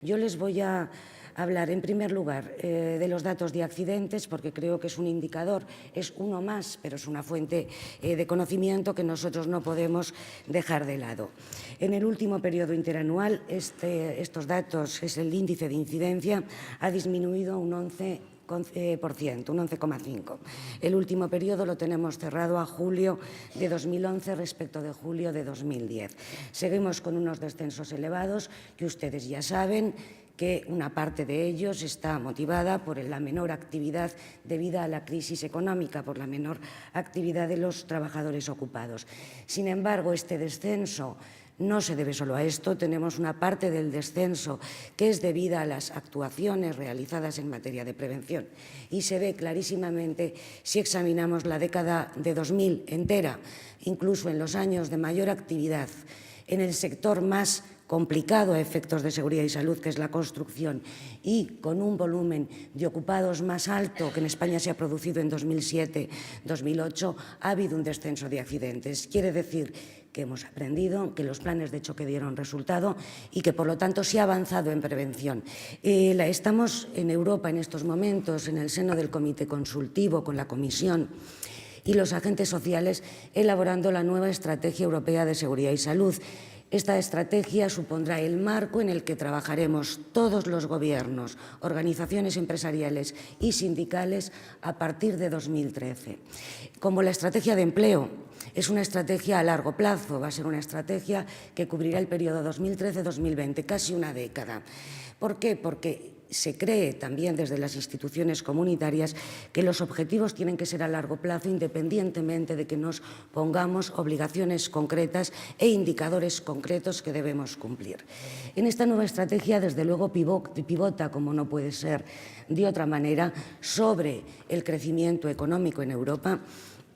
Yo les voy a hablar, en primer lugar, de los datos de accidentes, porque creo que es un indicador, es uno más, pero es una fuente de conocimiento que nosotros no podemos dejar de lado. En el último periodo interanual, estos datos, es el índice de incidencia, ha disminuido un 11%, un 11,5%. El último periodo lo tenemos cerrado a julio de 2011 respecto de julio de 2010. Seguimos con unos descensos elevados que ustedes ya saben que una parte de ellos está motivada por la menor actividad debida a la crisis económica, por la menor actividad de los trabajadores ocupados. Sin embargo, este descenso no se debe solo a esto, tenemos una parte del descenso que es debida a las actuaciones realizadas en materia de prevención y se ve clarísimamente si examinamos la década de 2000 entera, incluso en los años de mayor actividad en el sector más complicado a efectos de seguridad y salud, que es la construcción, y con un volumen de ocupados más alto que en España se ha producido en 2007-2008, ha habido un descenso de accidentes. Quiere decir que hemos aprendido, que los planes de choque dieron resultado y que, por lo tanto, se ha avanzado en prevención. Estamos en Europa en estos momentos, en el seno del Comité Consultivo, con la Comisión y los agentes sociales, elaborando la nueva Estrategia Europea de Seguridad y Salud. Esta estrategia supondrá el marco en el que trabajaremos todos los gobiernos, organizaciones empresariales y sindicales a partir de 2013. Como la estrategia de empleo es una estrategia a largo plazo, va a ser una estrategia que cubrirá el periodo 2013-2020, casi una década. ¿Por qué? Porque se cree también desde las instituciones comunitarias que los objetivos tienen que ser a largo plazo, independientemente de que nos pongamos obligaciones concretas e indicadores concretos que debemos cumplir. En esta nueva estrategia, desde luego, pivota, como no puede ser de otra manera, sobre el crecimiento económico en Europa,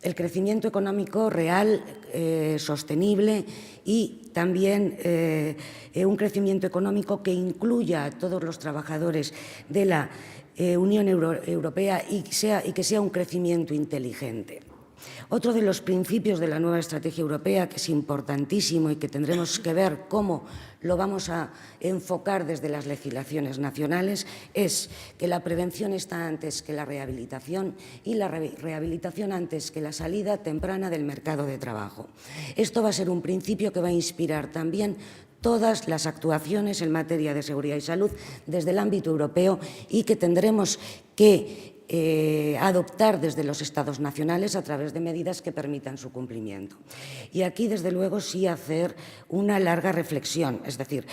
el crecimiento económico real, sostenible y también un crecimiento económico que incluya a todos los trabajadores de la Unión Europea y que sea un crecimiento inteligente. Otro de los principios de la nueva estrategia europea, que es importantísimo y que tendremos que ver cómo lo vamos a enfocar desde las legislaciones nacionales, es que la prevención está antes que la rehabilitación y la rehabilitación antes que la salida temprana del mercado de trabajo. Esto va a ser un principio que va a inspirar también todas las actuaciones en materia de seguridad y salud desde el ámbito europeo y que tendremos que adoptar desde los Estados nacionales a través de medidas que permitan su cumplimiento. Y aquí, desde luego, sí hacer una larga reflexión, es decir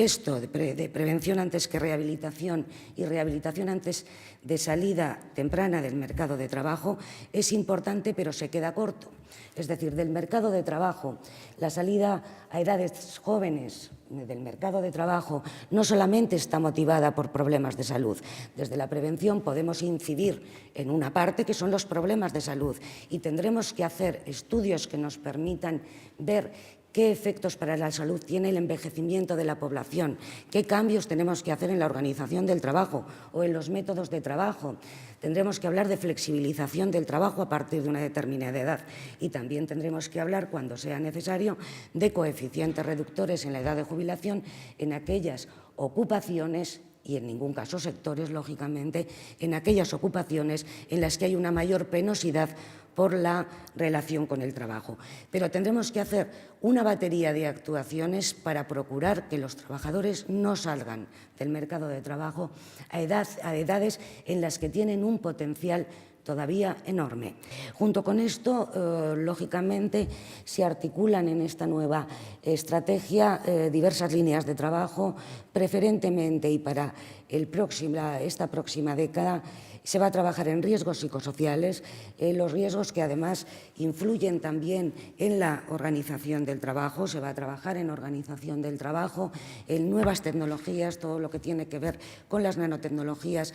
esto de prevención antes que rehabilitación y rehabilitación antes de salida temprana del mercado de trabajo es importante, pero se queda corto. Es decir, del mercado de trabajo, la salida a edades jóvenes del mercado de trabajo no solamente está motivada por problemas de salud. Desde la prevención podemos incidir en una parte que son los problemas de salud y tendremos que hacer estudios que nos permitan ver qué efectos para la salud tiene el envejecimiento de la población, qué cambios tenemos que hacer en la organización del trabajo o en los métodos de trabajo. Tendremos que hablar de flexibilización del trabajo a partir de una determinada edad y también tendremos que hablar, cuando sea necesario, de coeficientes reductores en la edad de jubilación en aquellas ocupaciones y en ningún caso sectores, lógicamente, en aquellas ocupaciones en las que hay una mayor penosidad por la relación con el trabajo. Pero tendremos que hacer una batería de actuaciones para procurar que los trabajadores no salgan del mercado de trabajo a edades en las que tienen un potencial todavía enorme. Junto con esto, lógicamente, se articulan en esta nueva estrategia diversas líneas de trabajo, preferentemente y para esta próxima década se va a trabajar en riesgos psicosociales, los riesgos que además influyen también en la organización del trabajo. Se va a trabajar en organización del trabajo, en nuevas tecnologías, todo lo que tiene que ver con las nanotecnologías.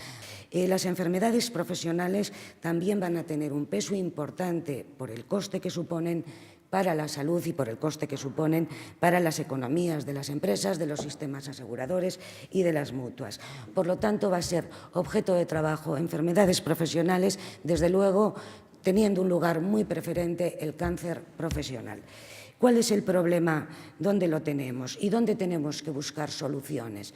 Las enfermedades profesionales también van a tener un peso importante por el coste que suponen para la salud y por el coste que suponen para las economías de las empresas, de los sistemas aseguradores y de las mutuas. Por lo tanto, va a ser objeto de trabajo enfermedades profesionales, desde luego teniendo un lugar muy preferente el cáncer profesional. ¿Cuál es el problema? ¿Dónde lo tenemos? ¿Y dónde tenemos que buscar soluciones?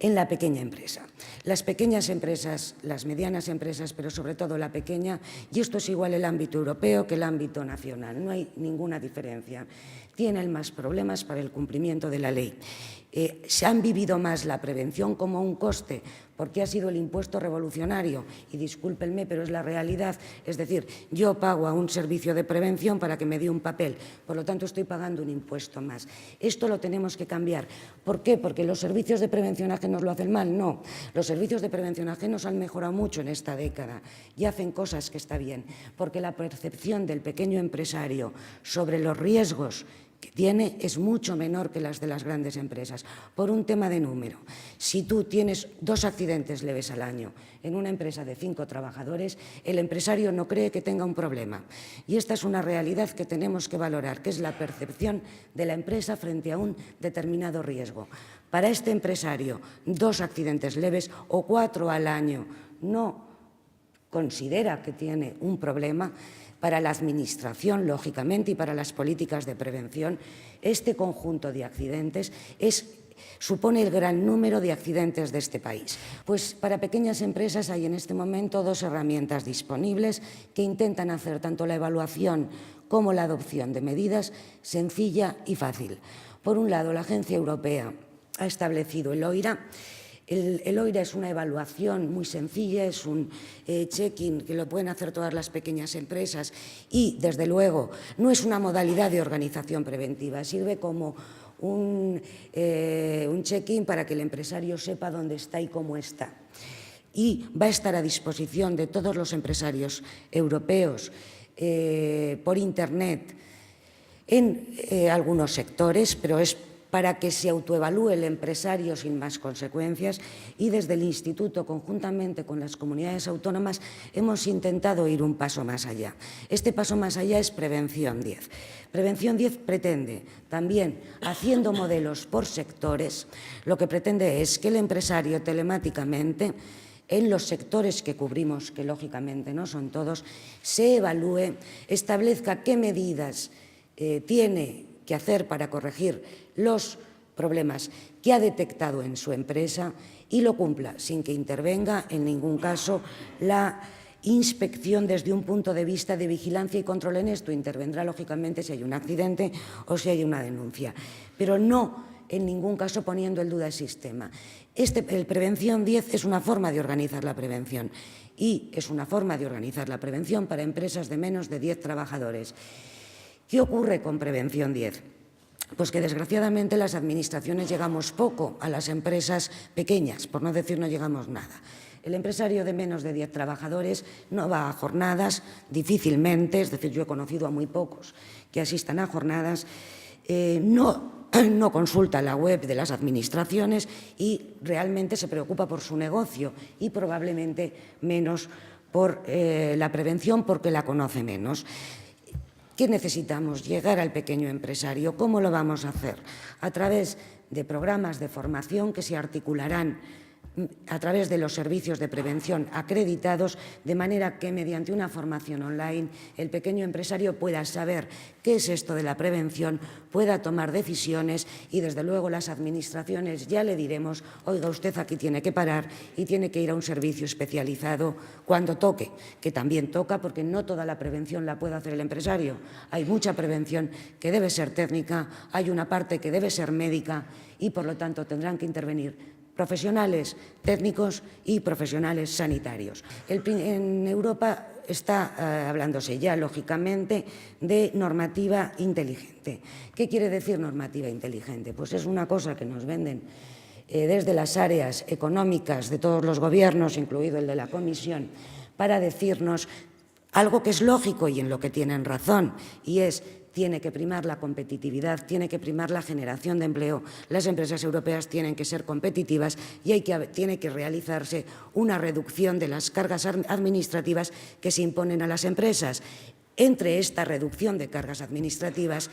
en la pequeña empresa. Las pequeñas empresas, las medianas empresas, pero sobre todo la pequeña, y esto es igual el ámbito europeo que el ámbito nacional, no hay ninguna diferencia, tienen más problemas para el cumplimiento de la ley. Se han vivido más la prevención como un coste, porque ha sido el impuesto revolucionario, y discúlpenme, pero es la realidad. Es decir, yo pago a un servicio de prevención para que me dé un papel, por lo tanto estoy pagando un impuesto más. Esto lo tenemos que cambiar. ¿Por qué? ¿Porque los servicios de prevención ajenos lo hacen mal? No, los servicios de prevención ajenos han mejorado mucho en esta década y hacen cosas que está bien, porque la percepción del pequeño empresario sobre los riesgos que tiene es mucho menor que las de las grandes empresas, por un tema de número. Si tú tienes 2 accidentes leves al año en una empresa de 5 trabajadores, el empresario no cree que tenga un problema. Y esta es una realidad que tenemos que valorar, que es la percepción de la empresa frente a un determinado riesgo. Para este empresario, 2 accidentes leves o 4 al año no considera que tiene un problema. Para la Administración, lógicamente, y para las políticas de prevención, este conjunto de accidentes supone el gran número de accidentes de este país. Pues para pequeñas empresas hay en este momento 2 herramientas disponibles que intentan hacer tanto la evaluación como la adopción de medidas sencilla y fácil. Por un lado, la Agencia Europea ha establecido el OIRA. El OIRA es una evaluación muy sencilla, es un check-in que lo pueden hacer todas las pequeñas empresas y, desde luego, no es una modalidad de organización preventiva, sirve como un check-in para que el empresario sepa dónde está y cómo está. Y va a estar a disposición de todos los empresarios europeos por Internet en algunos sectores, pero es para que se autoevalúe el empresario sin más consecuencias, y desde el Instituto, conjuntamente con las comunidades autónomas, hemos intentado ir un paso más allá. Este paso más allá es Prevención 10. Prevención 10 pretende también, haciendo modelos por sectores, lo que pretende es que el empresario telemáticamente, en los sectores que cubrimos, que lógicamente no son todos, se evalúe, establezca qué medidas tiene que hacer para corregir los problemas que ha detectado en su empresa y lo cumpla, sin que intervenga en ningún caso la inspección desde un punto de vista de vigilancia y control en esto. Intervendrá, lógicamente, si hay un accidente o si hay una denuncia, pero no en ningún caso poniendo en duda el sistema. El Prevención 10 es una forma de organizar la prevención y es una forma de organizar la prevención para empresas de menos de 10 trabajadores. ¿Qué ocurre con Prevención 10? Pues que, desgraciadamente, las administraciones llegamos poco a las empresas pequeñas, por no decir no llegamos nada. El empresario de menos de 10 trabajadores no va a jornadas, difícilmente, es decir, yo he conocido a muy pocos que asistan a jornadas, no consulta la web de las administraciones y realmente se preocupa por su negocio y probablemente menos por la prevención, porque la conoce menos. ¿Qué necesitamos? Llegar al pequeño empresario. ¿Cómo lo vamos a hacer? A través de programas de formación que se articularán a través de los servicios de prevención acreditados, de manera que mediante una formación online el pequeño empresario pueda saber qué es esto de la prevención, pueda tomar decisiones y, desde luego, las administraciones ya le diremos: oiga, usted aquí tiene que parar y tiene que ir a un servicio especializado cuando toque, que también toca, porque no toda la prevención la puede hacer el empresario. Hay mucha prevención que debe ser técnica, hay una parte que debe ser médica y, por lo tanto, tendrán que intervenir profesionales técnicos y profesionales sanitarios. En Europa está hablándose ya, lógicamente, de normativa inteligente. ¿Qué quiere decir normativa inteligente? Pues es una cosa que nos venden desde las áreas económicas de todos los gobiernos, incluido el de la Comisión, para decirnos algo que es lógico y en lo que tienen razón, y es: tiene que primar la competitividad, tiene que primar la generación de empleo. Las empresas europeas tienen que ser competitivas y tiene que realizarse una reducción de las cargas administrativas que se imponen a las empresas. Entre esta reducción de cargas administrativas,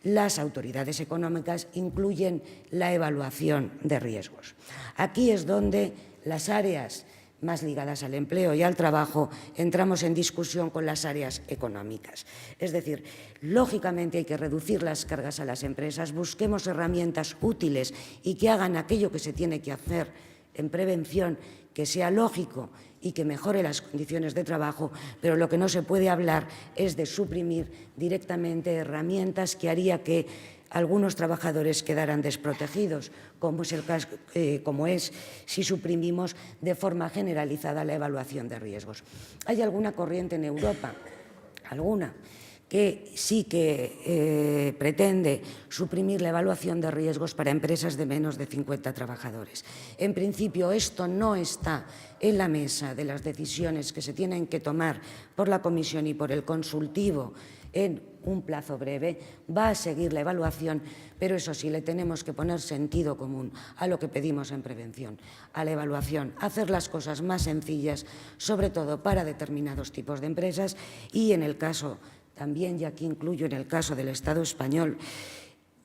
las autoridades económicas incluyen la evaluación de riesgos. Aquí es donde las áreas más ligadas al empleo y al trabajo, entramos en discusión con las áreas económicas. Es decir, lógicamente hay que reducir las cargas a las empresas, busquemos herramientas útiles y que hagan aquello que se tiene que hacer en prevención, que sea lógico y que mejore las condiciones de trabajo, pero lo que no se puede hablar es de suprimir directamente herramientas que haría que algunos trabajadores quedaran desprotegidos, como es si suprimimos de forma generalizada la evaluación de riesgos. Hay alguna corriente en Europa, que sí que pretende suprimir la evaluación de riesgos para empresas de menos de 50 trabajadores. En principio, esto no está en la mesa de las decisiones que se tienen que tomar por la Comisión y por el consultivo en un plazo breve. Va a seguir la evaluación, pero eso sí, le tenemos que poner sentido común a lo que pedimos en prevención, a la evaluación, hacer las cosas más sencillas, sobre todo para determinados tipos de empresas y en el caso también, y aquí incluyo en el caso del Estado español,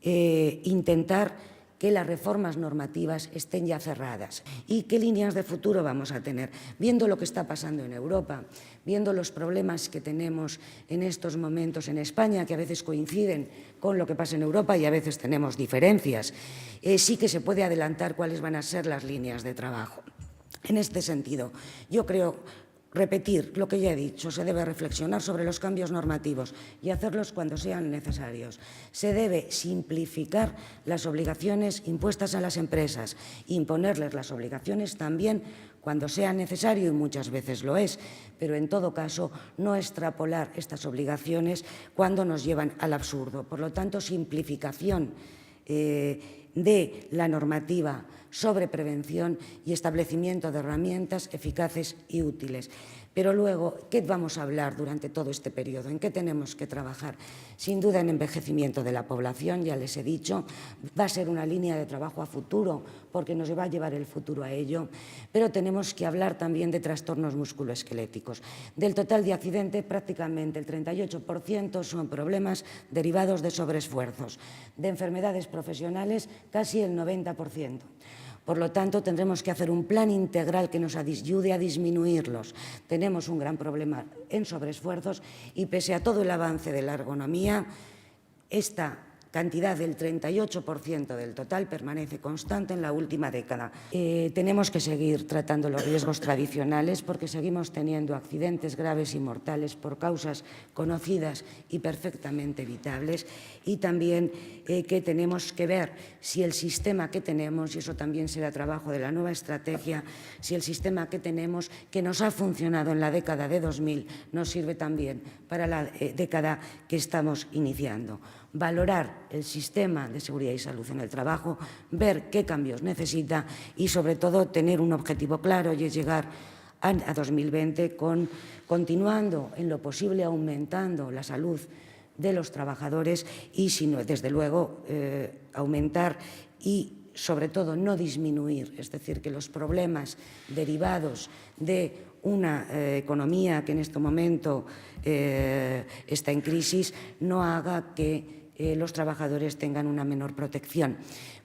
intentar que las reformas normativas estén ya cerradas. ¿Y qué líneas de futuro vamos a tener? Viendo lo que está pasando en Europa, viendo los problemas que tenemos en estos momentos en España, que a veces coinciden con lo que pasa en Europa y a veces tenemos diferencias, sí que se puede adelantar cuáles van a ser las líneas de trabajo. En este sentido, yo creo, repetir lo que ya he dicho, se debe reflexionar sobre los cambios normativos y hacerlos cuando sean necesarios. Se debe simplificar las obligaciones impuestas a las empresas, imponerles las obligaciones también cuando sea necesario, y muchas veces lo es, pero en todo caso no extrapolar estas obligaciones cuando nos llevan al absurdo. Por lo tanto, simplificación de la normativa sobre prevención y establecimiento de herramientas eficaces y útiles. Pero luego, ¿qué vamos a hablar durante todo este periodo? ¿En qué tenemos que trabajar? Sin duda en envejecimiento de la población, ya les he dicho, va a ser una línea de trabajo a futuro porque nos va a llevar el futuro a ello, pero tenemos que hablar también de trastornos musculoesqueléticos. Del total de accidentes, prácticamente el 38% son problemas derivados de sobreesfuerzos. De enfermedades profesionales, casi el 90%. Por lo tanto, tendremos que hacer un plan integral que nos ayude a disminuirlos. Tenemos un gran problema en sobreesfuerzos y, pese a todo el avance de la ergonomía, esta cantidad del 38% del total permanece constante en la última década. Tenemos que seguir tratando los riesgos tradicionales porque seguimos teniendo accidentes graves y mortales por causas conocidas y perfectamente evitables, y también que tenemos que ver si el sistema que tenemos, y eso también será trabajo de la nueva estrategia, si el sistema que tenemos, que nos ha funcionado en la década de 2000, nos sirve también para la década que estamos iniciando. Valorar el sistema de seguridad y salud en el trabajo, ver qué cambios necesita y, sobre todo, tener un objetivo claro, y es llegar a 2020 continuando en lo posible aumentando la salud de los trabajadores y, desde luego, aumentar y, sobre todo, no disminuir. Es decir, que los problemas derivados de una economía que en este momento está en crisis no haga que los trabajadores tengan una menor protección.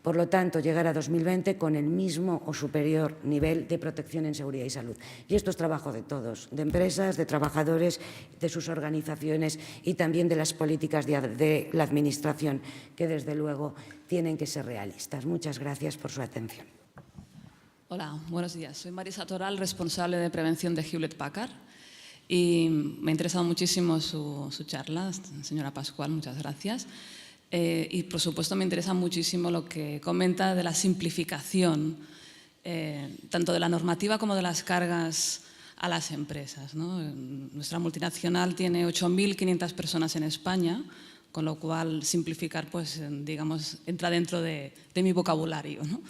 Por lo tanto, llegar a 2020 con el mismo o superior nivel de protección en seguridad y salud. Y esto es trabajo de todos, de empresas, de trabajadores, de sus organizaciones y también de las políticas de la Administración, que desde luego tienen que ser realistas. Muchas gracias por su atención. Hola, buenos días. Soy Marisa Toral, responsable de prevención de Hewlett Packard. Y me ha interesado muchísimo su charla, señora Pascual, muchas gracias. Y, por supuesto, me interesa muchísimo lo que comenta de la simplificación, tanto de la normativa como de las cargas a las empresas, ¿no? Nuestra multinacional tiene 8.500 personas en España, con lo cual simplificar, pues, digamos, entra dentro de mi vocabulario, ¿no?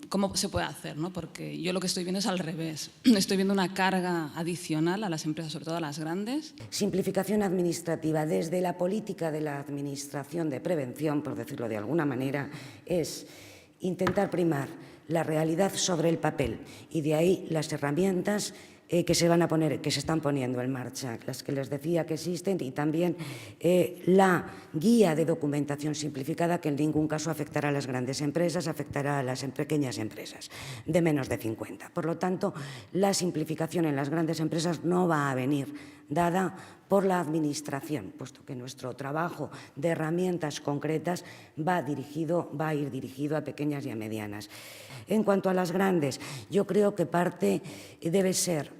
¿Cómo se puede hacer, ¿no? Porque yo lo que estoy viendo es al revés. Estoy viendo una carga adicional a las empresas, sobre todo a las grandes. Simplificación administrativa desde la política de la Administración de prevención, por decirlo de alguna manera, es intentar primar la realidad sobre el papel, y de ahí las herramientas que se están poniendo en marcha, las que les decía que existen, y también la guía de documentación simplificada, que en ningún caso afectará a las grandes empresas, afectará a las pequeñas empresas de menos de 50. Por lo tanto, la simplificación en las grandes empresas no va a venir dada por la Administración, puesto que nuestro trabajo de herramientas concretas va a ir dirigido a pequeñas y a medianas. En cuanto a las grandes, yo creo que parte debe ser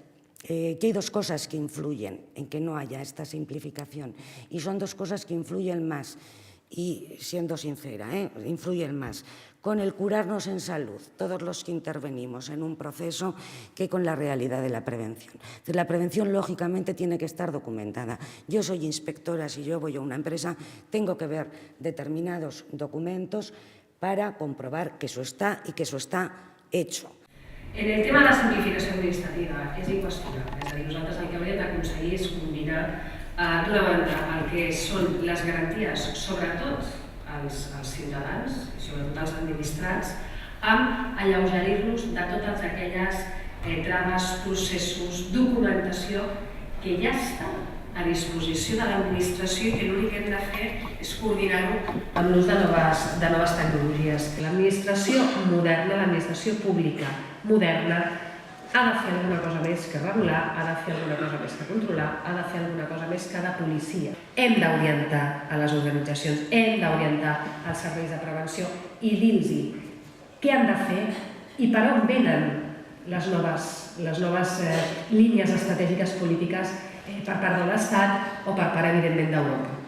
que hay dos cosas que influyen en que no haya esta simplificación, y son dos cosas que influyen más, y siendo sincera, influyen más con el curarnos en salud, todos los que intervenimos en un proceso, que con la realidad de la prevención. La prevención, lógicamente, tiene que estar documentada. Yo soy inspectora, si yo voy a una empresa, tengo que ver determinados documentos para comprobar que eso está y que eso está hecho. En el tema de la simplificació administrativa és inqüestionable. És a dir, nosaltres el que hauríem d'aconseguir és combinar d'una banda el que són les garanties, sobretot als ciutadans i sobretot als administrats, amb alleugerir-los de totes aquelles traves, processos, documentació que ja està a disposició de l'administració i que l'únic que hem de fer és coordinar-ho amb l'ús de noves tecnologies. L'administració moderna, l'administració pública moderna, ha de fer alguna cosa més que regular, ha de fer alguna cosa més que controlar, ha de fer alguna cosa més que de policia. Hem d'orientar a les organitzacions, hem d'orientar als serveis de prevenció i dir-los què han de fer i per on venen les noves línies estratègiques polítiques per part de l'Estat o per part, evidentment, d'Europa.